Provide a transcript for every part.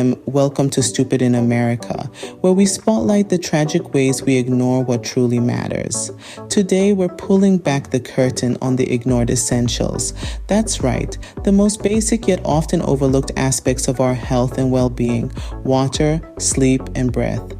time, welcome to Stupid in America, where we spotlight the tragic ways we ignore what truly matters. Today, we're pulling back the curtain on the ignored essentials. That's right, the most basic yet often overlooked aspects of our health and well-being: water, sleep, and breath.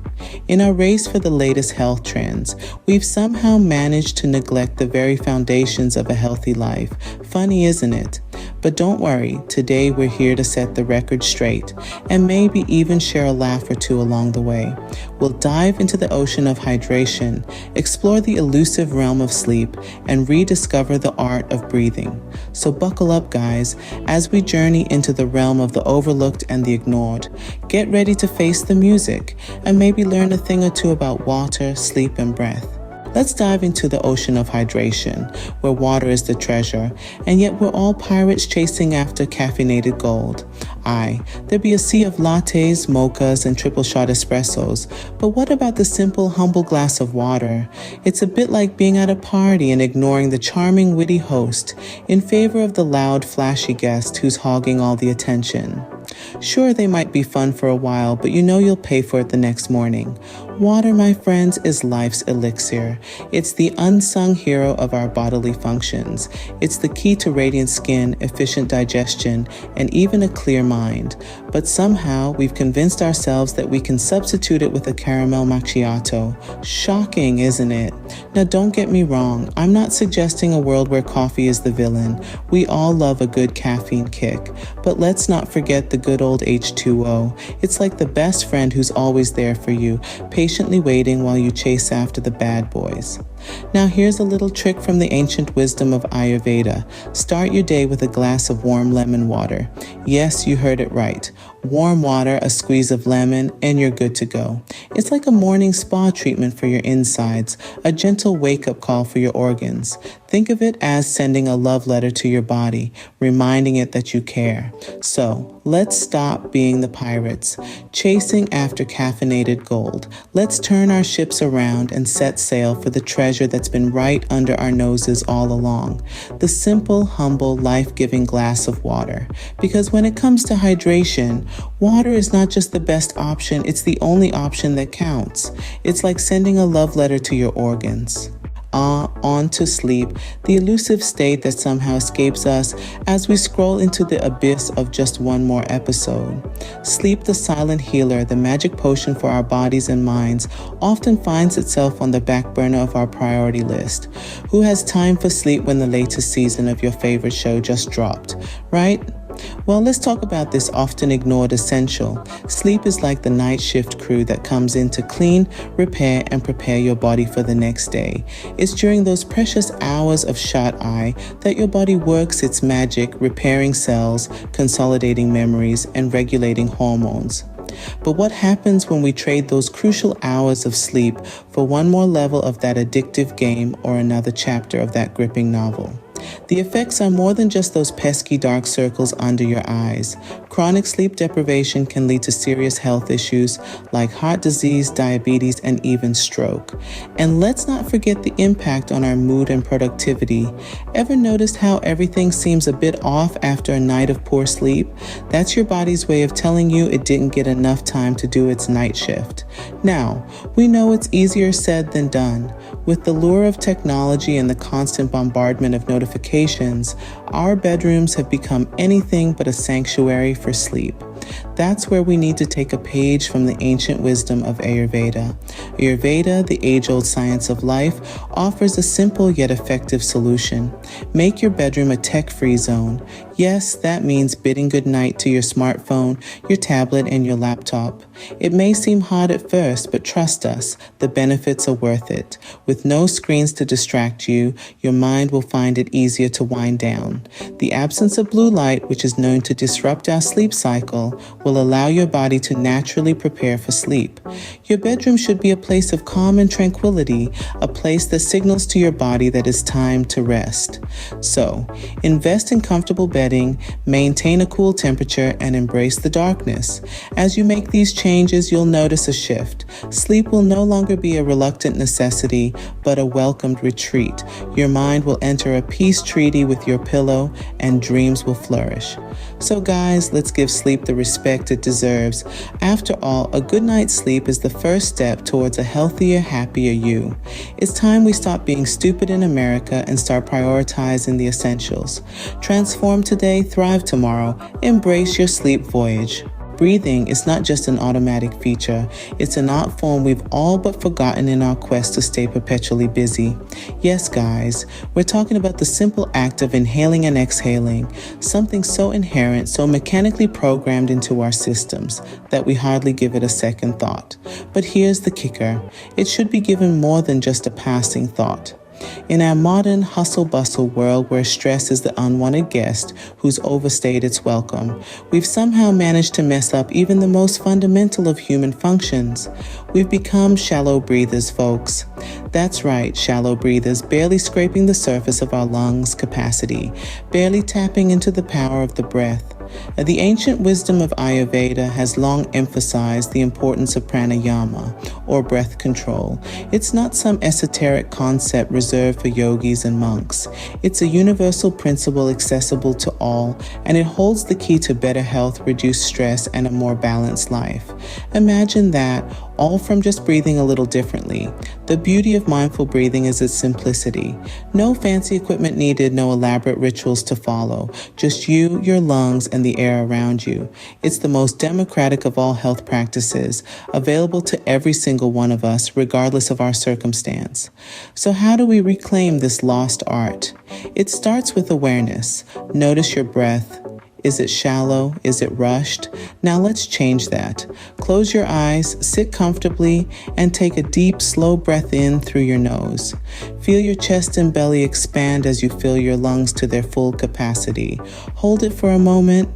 In our race for the latest health trends, we've somehow managed to neglect the very foundations of a healthy life. Funny, isn't it? But don't worry, today we're here to set the record straight and maybe even share a laugh or two along the way. We'll dive into the ocean of hydration, explore the elusive realm of sleep, and rediscover the art of breathing. So buckle up, guys, as we journey into the realm of the overlooked and the ignored. Get ready to face the music and maybe learn a thing or two about water, sleep, and breath. Let's dive into the ocean of hydration, where water is the treasure, and yet we're all pirates chasing after caffeinated gold. Aye, there'd be a sea of lattes, mochas, and triple shot espressos, but what about the simple, humble glass of water? It's a bit like being at a party and ignoring the charming, witty host in favor of the loud, flashy guest who's hogging all the attention. Sure, they might be fun for a while, but you know you'll pay for it the next morning. Water, my friends, is life's elixir. It's the unsung hero of our bodily functions. It's the key to radiant skin, efficient digestion, and even a clear mind. But somehow, we've convinced ourselves that we can substitute it with a caramel macchiato. Shocking, isn't it? Now, don't get me wrong. I'm not suggesting a world where coffee is the villain. We all love a good caffeine kick. But let's not forget the good old H2O. It's like the best friend who's always there for you, patiently waiting while you chase after the bad boys. Now here's a little trick from the ancient wisdom of Ayurveda. Start your day with a glass of warm lemon water. Yes, you heard it right. Warm water, a squeeze of lemon, and you're good to go. It's like a morning spa treatment for your insides, a gentle wake-up call for your organs. Think of it as sending a love letter to your body, reminding it that you care. So, let's stop being the pirates, chasing after caffeinated gold. Let's turn our ships around and set sail for the treasure that's been right under our noses all along. The simple, humble, life-giving glass of water. Because when it comes to hydration, water is not just the best option, it's the only option that counts. It's like sending a love letter to your organs. On to sleep, the elusive state that somehow escapes us as we scroll into the abyss of just one more episode. Sleep, the silent healer, the magic potion for our bodies and minds, often finds itself on the back burner of our priority list. Who has time for sleep when the latest season of your favorite show just dropped, right? Well, let's talk about this often ignored essential. Sleep is like the night shift crew that comes in to clean, repair, and prepare your body for the next day. It's during those precious hours of shut-eye that your body works its magic, repairing cells, consolidating memories, and regulating hormones. But what happens when we trade those crucial hours of sleep for one more level of that addictive game or another chapter of that gripping novel? The effects are more than just those pesky dark circles under your eyes. Chronic sleep deprivation can lead to serious health issues like heart disease, diabetes, and even stroke. And let's not forget the impact on our mood and productivity. Ever noticed how everything seems a bit off after a night of poor sleep? That's your body's way of telling you it didn't get enough time to do its night shift. Now, we know it's easier said than done. With the lure of technology and the constant bombardment of notifications, our bedrooms have become anything but a sanctuary for sleep. That's where we need to take a page from the ancient wisdom of Ayurveda. Ayurveda, the age-old science of life, offers a simple yet effective solution. Make your bedroom a tech-free zone. Yes, that means bidding goodnight to your smartphone, your tablet, and your laptop. It may seem hard at first, but trust us, the benefits are worth it. With no screens to distract you, your mind will find it easier to wind down. The absence of blue light, which is known to disrupt our sleep cycle, will allow your body to naturally prepare for sleep. Your bedroom should be a place of calm and tranquility, a place that signals to your body that it's time to rest. So, invest in comfortable bedding, maintain a cool temperature, and embrace the darkness. As you make these changes, you'll notice a shift. Sleep will no longer be a reluctant necessity, but a welcomed retreat. Your mind will enter a peace treaty with your pillow, and dreams will flourish. So guys, let's give sleep the respect respect it deserves. After all, a good night's sleep is the first step towards a healthier, happier you. It's time we stop being stupid in America and start prioritizing the essentials. Transform today, thrive tomorrow. Embrace your sleep voyage. Breathing is not just an automatic feature, it's an art form we've all but forgotten in our quest to stay perpetually busy. Yes, guys, we're talking about the simple act of inhaling and exhaling, something so inherent, so mechanically programmed into our systems that we hardly give it a second thought. But here's the kicker, it should be given more than just a passing thought. In our modern hustle-bustle world where stress is the unwanted guest who's overstayed its welcome, we've somehow managed to mess up even the most fundamental of human functions. We've become shallow breathers, folks. That's right, shallow breathers, barely scraping the surface of our lungs' capacity, barely tapping into the power of the breath. The ancient wisdom of Ayurveda has long emphasized the importance of pranayama, or breath control. It's not some esoteric concept reserved for yogis and monks. It's a universal principle accessible to all, and it holds the key to better health, reduced stress, and a more balanced life. Imagine that, all from just breathing a little differently. The beauty of mindful breathing is its simplicity. No fancy equipment needed, no elaborate rituals to follow. Just you, your lungs, and the air around you. It's the most democratic of all health practices, available to every single one of us, regardless of our circumstance. So how do we reclaim this lost art? It starts with awareness. Notice your breath. Is it shallow? Is it rushed? Now let's change that. Close your eyes, sit comfortably, and take a deep, slow breath in through your nose. Feel your chest and belly expand as you fill your lungs to their full capacity. Hold it for a moment,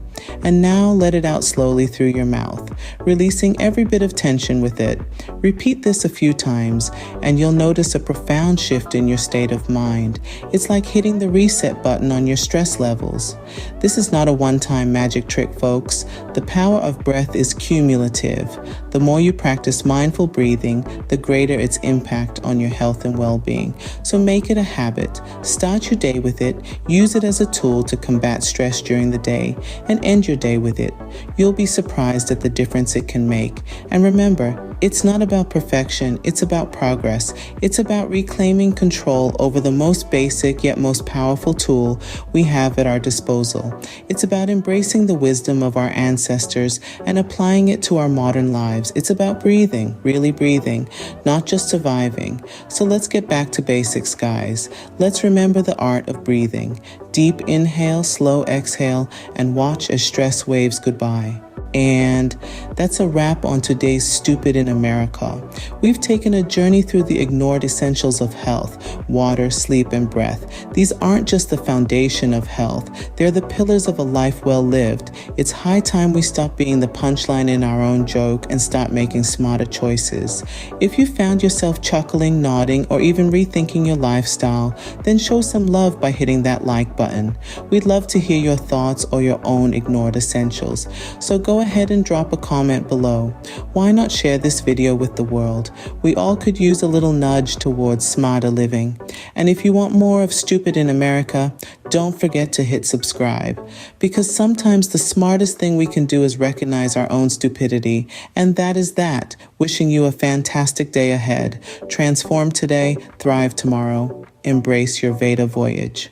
and now let it out slowly through your mouth, releasing every bit of tension with it. Repeat this a few times, and you'll notice a profound shift in your state of mind. It's like hitting the reset button on your stress levels. This is not a one-time magic trick, folks. The power of breath is cumulative. The more you practice mindful breathing, the greater its impact on your health and well-being. So make it a habit. Start your day with it. Use it as a tool to combat stress during the day, and end your day with it. You'll be surprised at the difference it can make. And remember, it's not about perfection, it's about progress. It's about reclaiming control over the most basic yet most powerful tool we have at our disposal. It's about embracing the wisdom of our ancestors and applying it to our modern lives. It's about breathing, really breathing, not just surviving. So let's get back to basics, guys. Let's remember the art of breathing. Deep inhale, slow exhale, and watch as stress waves goodbye. And that's a wrap on today's Stupid in America. We've taken a journey through the ignored essentials of health, water, sleep, and breath. These aren't just the foundation of health. They're the pillars of a life well lived. It's high time we stop being the punchline in our own joke and start making smarter choices. If you found yourself chuckling, nodding, or even rethinking your lifestyle, then show some love by hitting that like button. We'd love to hear your thoughts or your own ignored essentials. So go ahead and drop a comment below. Why not share this video with the world? We all could use a little nudge towards smarter living. And if you want more of Stupid in America, don't forget to hit subscribe. Because sometimes the smartest thing we can do is recognize our own stupidity. And that is that. Wishing you a fantastic day ahead. Transform today, thrive tomorrow. Embrace your Veda voyage.